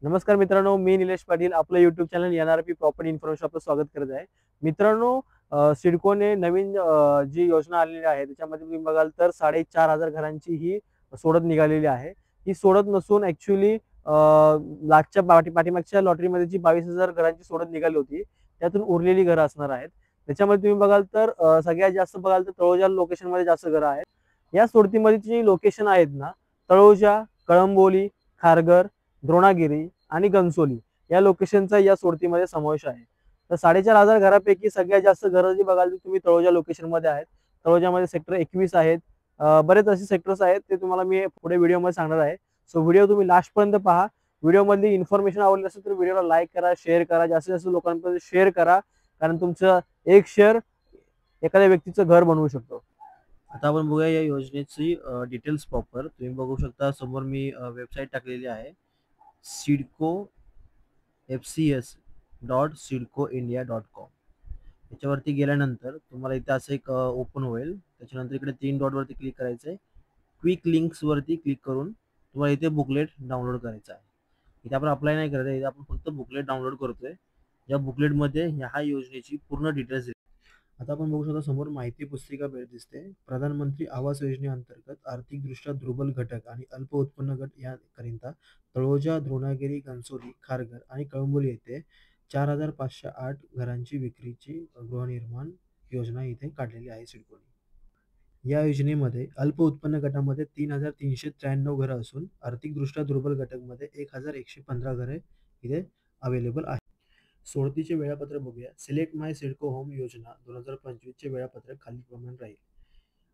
नमस्कार मित्रांनो, मी निलेश पाटील आपलं YouTube channel NRP property information आपलं स्वागत करत आहे. मित्रांनो, सिडकोने नवीन जी योजना आलेली आहे त्याच्यामध्ये तुम्ही बघाल तर 4,500 घरांची ही सोडत निघालेली आहे. ही सोडत नसून ॲक्चुअली लास्टच्या पाठीमागच्या लॉटरीमध्ये जी 22,000 घरांची सोडत निघाली होती त्यातून उरलेली घरं असणार आहेत. त्याच्यामध्ये तुम्ही बघाल तर सगळ्यात जास्त बघाल तर तळोजा लोकेशनमध्ये जास्त घरं आहेत. या सोडतीमध्ये जी लोकेशन आहेत ना, तळोजा, कळंबोली, खारघर, द्रोणागिरी आणि घनसोली या लोकेशनचा या सोडतीमध्ये समावेश आहे. तर 4,500 घरापैकी सगळ्यात जास्त घरं जी बघाल तुम्ही तळोजा लोकेशनमध्ये आहेत. तळोजामध्ये सेक्टर 21 आहेत. बरेच असे सेक्टर्स आहेत ते तुम्हाला मी पुढे व्हिडिओमध्ये सांगणार आहे. सो व्हिडिओ तुम्ही लास्टपर्यंत पहा. व्हिडिओमधली इन्फॉर्मेशन आवडली असेल तर व्हिडिओला लाईक करा, शेअर करा, जास्तीत जास्त लोकांपर्यंत शेअर करा, कारण तुमचं एक शेअर एखाद्या व्यक्तीचं घर बनवू शकतो. आता आपण बघूया या योजनेची डिटेल्स प्रॉपर. तुम्ही बघू शकता समोर मी वेबसाईट टाकलेली आहे sidco.fcs.sidcoindia.com. याच्यावरती गेल्यानंतर तुम्हाला इथे असं एक ओपन होईल. त्याच्यानंतर इकडे 3 डॉटवरती क्लिक करायचं आहे. क्विक लिंक्सवरती क्लिक करून तुम्हाला इथे बुकलेट डाउनलोड करायचं आहे. इथे आपण अप्लाय नाही करत आहे, इथे आपण फक्त बुकलेट डाउनलोड करतोय. या बुकलेटमध्ये ह्या योजनेची पूर्ण डिटेल्स. आता आपण बघू शकता समोर माहिती पुस्तिका दिसते. प्रधानमंत्री आवास योजनेअंतर्गत आर्थिकदृष्ट्या दुर्बल घटक आणि अल्प उत्पन्न गट याकरिता तळोजा, द्रोणागिरी, घनसोली, खारघर आणि कळंबोली येथे 4,508 घरांची विक्रीची गृहनिर्माण योजना इथे काढलेली आहे सिडकोने. या योजनेमध्ये अल्प उत्पन्न गटामध्ये 3,393 घरं असून आर्थिकदृष्ट्या दुर्बल घटकमध्ये 1,115 घरे इथे अवेलेबल आहेत. सोडतीचे वेळापत्रक बघूया. सिलेक्ट माय सिडको होम योजना 2025 चे वेळापत्रक खालीलप्रमाणे राहील.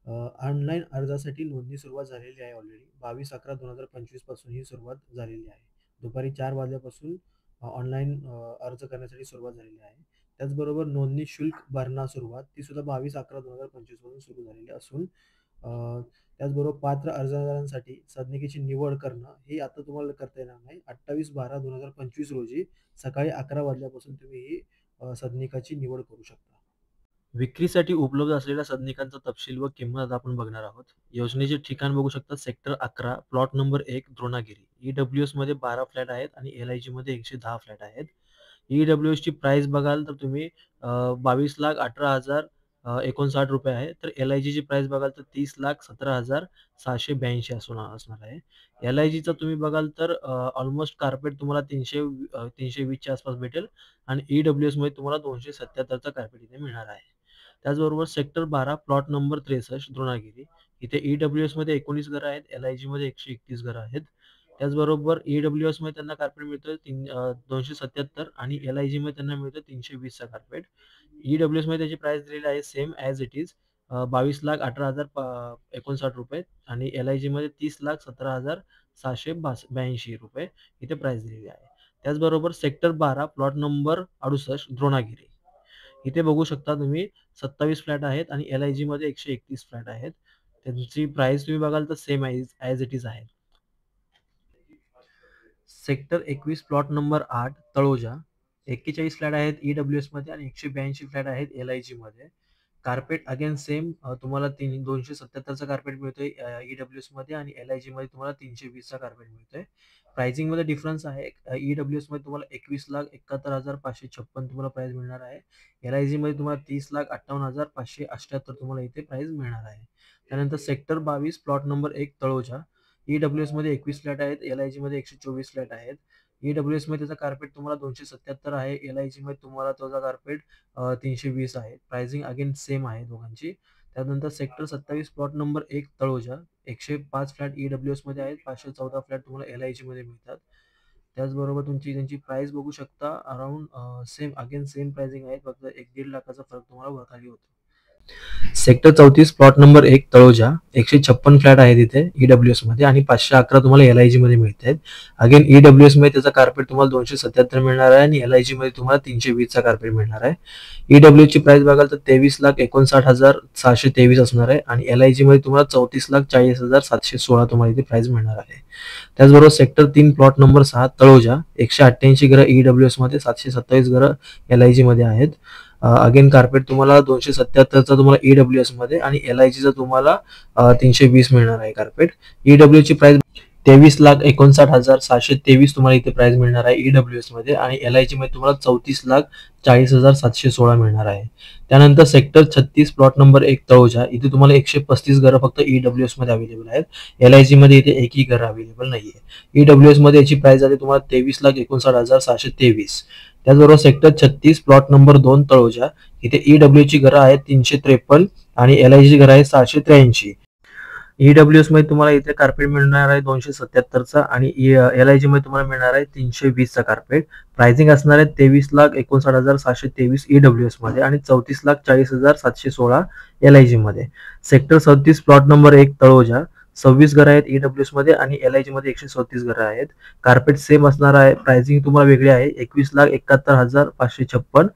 ऑनलाईन अर्जासाठी नोंदणी सुरुवात झालेली आहे. ऑलरेडी 22/11/2025 पासून ही सुरुवात झालेली आहे. दुपारी 4 वाजल्यापासून ऑनलाईन अर्ज करण्यासाठी सुरुवात झालेली आहे. त्याचबरोबर नोंदणी शुल्क भरणा सुरुवात ती सुद्धा 22/11/2025 पासून सुरू झालेली असून त्याचबरोबर पात्र अर्जदारांसाठी सदनिकेची निवड करणं हे आता तुम्हाला करता येणार नाही. 28/12/2025 रोजी सकाळी 11 वाजल्यापासून तुम्ही ही सदनिकाची निवड करू शकता. विक्रीसाठी उपलब्ध असलेल्या सदनिकांचा तपशील व किंमत आपण बघणार आहोत. योजनेचे ठिकाण बघू शकता. Sector 11, plot number 1, Dronagiri. EWS मध्ये 12 फ्लॅट आहेत आणि LIG मध्ये 110 फ्लॅट आहेत. EWS ची प्राइस बघाल तर तुम्ही 22,18,059 रुपये आहे. तर LIG ची प्राइस बघाल तर 30,17,782 असणार आहे. LIG चा तुम्ही बघाल तर ऑलमोस्ट कार्पेट तुम्हाला 320 च्या आसपास भेटेल आणि EWS मध्ये तुम्हाला 277 चा कार्पेट इथे मिळणार आहे. त्याचबरोबर सेक्टर 12, प्लॉट नंबर 63, द्रोणागिरी. इथे EWS मध्ये 19 घरं आहेत, LIG मध्ये 131 घरं आहेत. त्याचबरोबर EWS मध्ये त्यांना कार्पेट मिळतं 277 आणि LIG मध्ये त्यांना मिळतं 320 चा कार्पेट. EWS मध्ये त्याची प्राइस दिलेली आहे सेम ॲज इट इज 22,18,059 रुपये आणि LIG मध्ये 30,17,782 रुपये इथे प्राइस दिलेली आहे. त्याचबरोबर सेक्टर 12, प्लॉट नंबर 68, द्रोणागिरी. इथे बघू शकता तुम्ही 27 फ्लॅट आहेत आणि LIG मध्ये 131 फ्लॅट आहेत. त्यांची प्राइस तुम्ही बघाल तर सेम ॲज इट इज आहे. Sector 21, plot number 8, Taloja. 41 flat आहेत EWS मध्ये आणि 182 फ्लॅट आहेत LIG मध्ये. कार्पेट अगेन सेम तुम्हाला 277 चा कार्पेट मिळतोय EWS मध्ये आणि LIG मध्ये तुम्हाला 320 चा कार्पेट मिळतोय. प्राइसिंग मध्ये डिफरन्स आहे. EWS मध्ये तुम्हाला 21,71,556 तुम्हाला प्राइस मिळणार आहे. LIG मध्ये तुम्हाला 30,58,578 तुम्हाला इथे प्राइस मिळणार आहे. त्यानंतर sector 22, plot number 1, Taloja. EWS मध्ये 21 फ्लॅट आहेत, LIG मध्ये 124 फ्लॅट आहेत. EWS मध्ये त्याचा कार्पेट तुम्हाला 277 आहे, LIG मध्ये तुम्हाला त्याचा कार्पेट 320 आहे. प्राइसिंग अगेन सेम आहे दोघांची. त्यानंतर sector 27, plot number 1, Taloja. 105 flat EWS मध्ये आहेत, 514 फ्लॅट तुम्हाला LIG मध्ये मिळतात. त्याचबरोबर त्यांची प्राइस बघू शकता अराउंड सेम प्राइसिंग आहे, फक्त 1-1.5 लाखाचा फरक तुम्हाला वरखाली होतो. Sector 34, plot number 1, Taloja. 156 flat आहेत इथे EWS मध्ये आणि 511 तुम्हाला LIG मध्ये मिळत आहेत. अगेन EWS मध्ये त्याचा कार्पेट तुम्हाला 277 मिळणार आहे आणि LIG मध्ये तुम्हाला 320 चा कार्पेट मिळणार आहे. EWS ची प्राइस बघाल तर 23,59,723 असणार आहे आणि LIG मध्ये तुम्हाला 34,40,716 तुम्हाला इथे प्राइस मिळणार आहे. त्याचबरोबर सेक्टर 3, प्लॉट नंबर 6, तळोजा. 188 घरं EWS मध्ये, 727 घरं LIG मध्ये आहेत. अगेन कार्पेट तुम्हाला 277 चा तुम्हाला EWS मध्ये आणि LIG चा तुम्हाला 320 मिळणार आहे कार्पेट. EWS ची प्राइस 23,59,723 तुम्हाला इथे प्राइस मिळणार आहे EWS मध्ये, आणि LIG मध्ये तुम्हाला 34,40,716 मिळणार आहे. त्यानंतर सेक्टर 36 प्लॉट नंबर 1 तळोजा, इथे तुम्हाला 135 घरं फक्त EWS मध्ये अवेलेबल आहेत. LIG मध्ये इथे एकही घर अवेलेबल नाहीये. EWS मध्ये याची प्राइस आहे तुम्हाला 23,59,723. त्याचबरोबर सेक्टर 36 प्लॉट नंबर 2 तळोजा, इथे EW ची घरं आहेत 353 आणि LIG ची घरं आहेत 783. EWS मध्ये तुम्हाला इथे कार्पेट मिळणार आहे 277चा, आणि LIG मध्ये तुम्हाला मिळणार आहे 320चा कार्पेट. प्राइसिंग असणार आहे 23,59,723 EWS मध्ये आणि 34,40,716 LIG मध्ये. सेक्टर 37 प्लॉट नंबर 1 तळोजा, 26 घरं आहेत EWS मध्ये आणि LIG मध्ये 134 घरं आहेत. कार्पेट सेम असणार आहे. प्राइसिंग तुम्हाला वेगळी आहे 21,71,556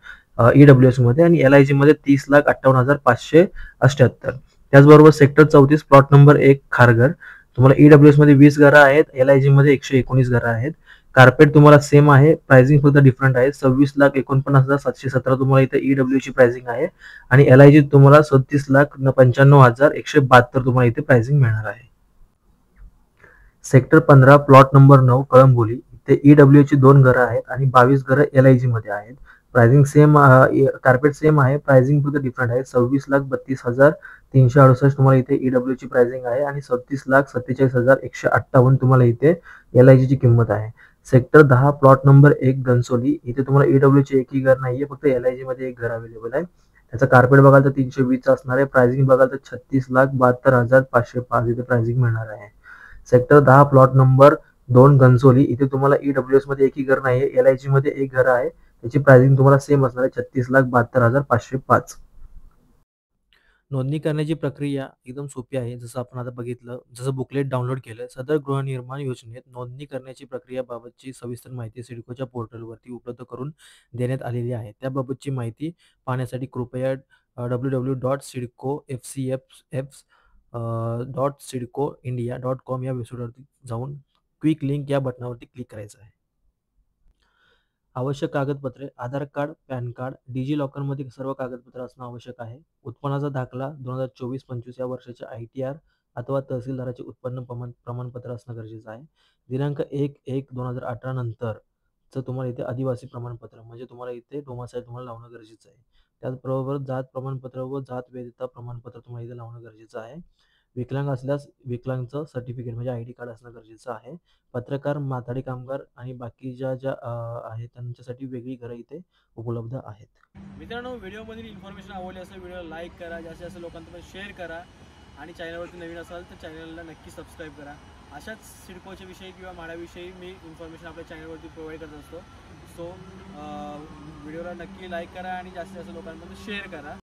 EWS मध्ये आणि LIG मध्ये 30,58,578. त्याचबरोबर सेक्टर 34 प्लॉट नंबर 1 खारघर, तुम्हाला EWS मध्ये 20 घरं आहेत, LIG मध्ये 119 घरं आहेत. कार्पेट तुम्हाला सेम आहे. प्राइसिंग फक्त डिफरंट आहे. 26,49,717 तुम्हाला इथे EW ची प्राइसिंग आहे आणि LIG तुम्हाला 37,95,172 तुम्हाला इथे प्राइसिंग मिळणार आहे. सेक्टर 15 प्लॉट नंबर 9 कळंबोली, इथे EW ची 2 घरं आहेत आणि 22 घरं LIG मध्ये आहेत. प्राइसिंग सेम, कार्पेट सेम आहे. प्राइसिंग फक्त डिफरंट आहे. 26,32,368 तुम्हाला इथे EW ची प्राइसिंग आहे आणि 37,47,158 तुम्हाला इथे LIG ची किंमत आहे. सेक्टर 10 प्लॉट नंबर 1 घनसोली, इथे तुम्हाला EW चे एकही घर नाहीये, फक्त LIG मध्ये एक घर अवेलेबल आहे. त्याचं कार्पेट बघाल तर 320 असणार आहे. प्राइसिंग बघाल तर 36,72,505 इथे प्राइसिंग मिळणार आहे. सेक्टर 10 प्लॉट नंबर 2 घनसोली, इथे तुम्हाला EWS मध्ये एकही घर नाहीये, LIG मध्ये एक घर आहे. त्याची प्राइसिंग तुम्हाला सेम असणार आहे 36,72,505. नोंदणी करण्याची प्रक्रिया एकदम सोपी आहे. जसं आपण आता बघितलं, जसं बुकलेट डाउनलोड केलं, सदर गृहनिर्माण योजनेत नोंदणी करण्याची प्रक्रियाबाबतची सविस्तर माहिती सिडकोच्या पोर्टलवरती उपलब्ध करून देण्यात आलेली आहे. त्याबाबतची माहिती पाहण्यासाठी कृपया www.sidcofcf.sidcoindia.com या वेबसाईटवरती जाऊन क्विक लिंक या बटनावरती क्लिक करायचं आहे. आवश्यक कागदपत्रे: आधार कार्ड, पॅन कार्ड, डिजी लॉकरमध्ये सर्व कागदपत्र असणं आवश्यक आहे. उत्पन्नाचा दाखला 2024-25 या वर्षाचे ITR अथवा तहसीलदाराचे उत्पन्न प्रमाणपत्र असणं गरजेचं आहे. दिनांक 1/1/2018 नंतरचं तुम्हाला इथे आदिवासी प्रमाणपत्र म्हणजे तुम्हाला इथे डोमासाईल तुम्हाला लावणं गरजेचं आहे. त्याचबरोबर जात प्रमाणपत्र व जात वैधता प्रमाणपत्र तुम्हाला इथे लावणं गरजेचं आहे. विकलांग असल्यास विकलांगचं सर्टिफिकेट म्हणजे ID कार्ड असणं गरजेचं आहे. पत्रकार, माथाडी कामगार आणि बाकीच्या ज्या आहेत त्यांच्यासाठी वेगळी घरं इथे उपलब्ध आहेत. मित्रांनो, व्हिडिओमधील इन्फॉर्मेशन आवडली असेल व्हिडिओला लाईक करा, जास्तीत जास्त लोकांपर्यंत शेअर करा आणि चॅनलवरती नवीन असाल तर चॅनलला नक्की सबस्क्राईब करा. अशाच सिडकोच्या विषयी किंवा म्हाडाविषयी मी इन्फॉर्मेशन आपल्या चॅनलवरती प्रोव्हाइड करत असतो. सो व्हिडिओला नक्की लाईक करा आणि जास्तीत जास्त लोकांपर्यंत शेअर करा.